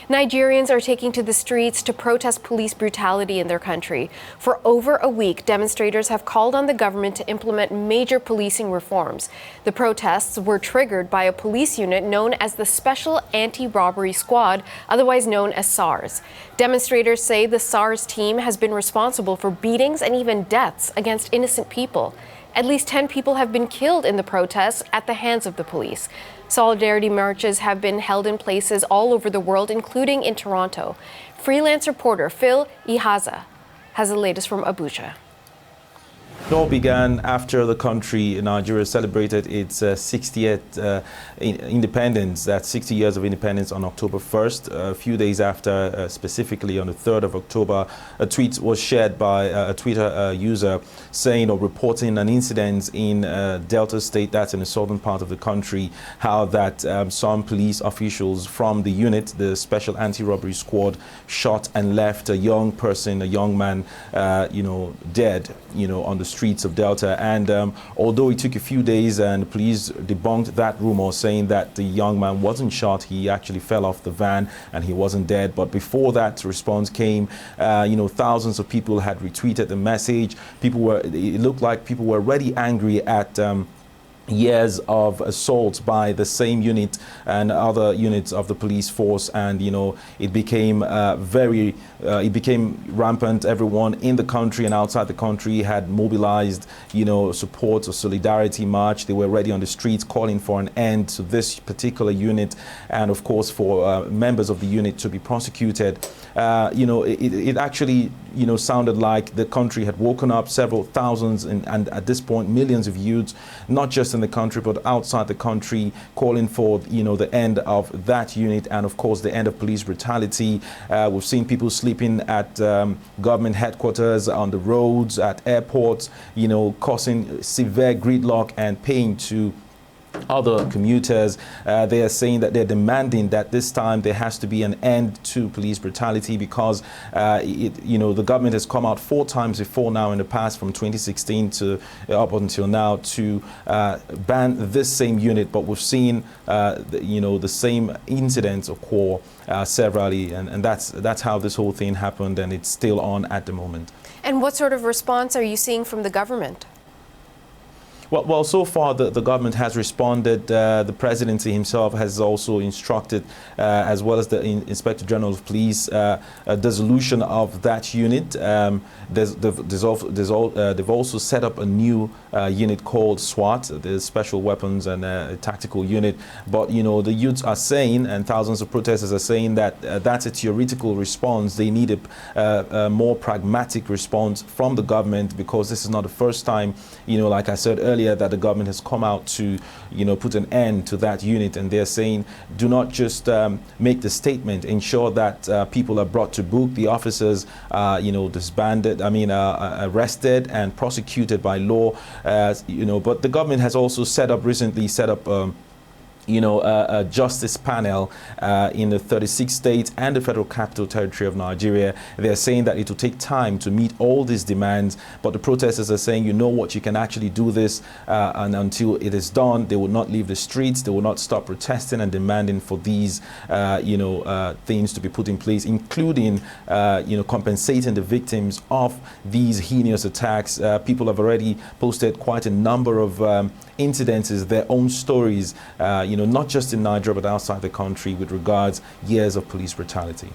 Nigerians are taking to the streets to protest police brutality in their country. For over a week, demonstrators have called on the government to implement major policing reforms. The protests were triggered by a police unit known as the Special Anti-Robbery Squad, otherwise known as SARS. Demonstrators say the SARS team has been responsible for beatings and even deaths against innocent people. At least 10 people have been killed in the protests at the hands of the police. Solidarity marches have been held in places all over the world, including in Toronto. Freelance reporter Phil Ihaza has the latest from Abuja. It all began after the country, Nigeria, celebrated its 60th independence. That's 60 years of independence on October 1st. A few days after, specifically on the 3rd of October, a tweet was shared by a Twitter user saying or reporting an incident in Delta State, that's in the southern part of the country, how that some police officials from the unit, the Special Anti-Robbery Squad, shot and left a young person, a young man, dead, on the streets of Delta. And although it took a few days and the police debunked that rumor saying that the young man wasn't shot, he actually fell off the van and he wasn't dead. But before that response came, thousands of people had retweeted the message. It looked like people were already angry at years of assault by the same unit and other units of the police force, and it became it became rampant. Everyone in the country and outside the country had mobilized support or solidarity march. They were already on the streets calling for an end to this particular unit, and of course for members of the unit to be prosecuted. It actually sounded like the country had woken up, several thousands and at this point millions of youths, not just in the country but outside the country, calling for the end of that unit and of course the end of police brutality. We've seen people sleeping at government headquarters, on the roads, at airports, causing severe gridlock and pain to other commuters. They are saying that they're demanding that this time there has to be an end to police brutality because the government has come out 4 times before now in the past, from 2016 to up until now, to ban this same unit. But we've seen the same incidents occur severally, and that's how this whole thing happened, and it's still on at the moment. And what sort of response are you seeing from the government? Well, so far the government has responded. The presidency himself has also instructed, as well as the Inspector General of Police, a dissolution of that unit. They've also set up a new unit called SWAT, the Special Weapons and Tactical Unit. But the youths are saying, and thousands of protesters are saying, that that's a theoretical response. They need a more pragmatic response from the government, because this is not the first time, like I said earlier, that the government has come out to put an end to that unit. And they're saying, do not just make the statement, ensure that people are brought to book, the officers disbanded, arrested and prosecuted by law. But the government has also recently set up a justice panel in the 36 states and the Federal Capital Territory of Nigeria. They're saying that it will take time to meet all these demands, but the protesters are saying, you can actually do this, and until it is done, they will not leave the streets. They will not stop protesting and demanding for these things to be put in place, including compensating the victims of these heinous attacks. People have already posted quite a number of incidences, their own stories, not just in Nigeria but outside the country, with regards years of police brutality.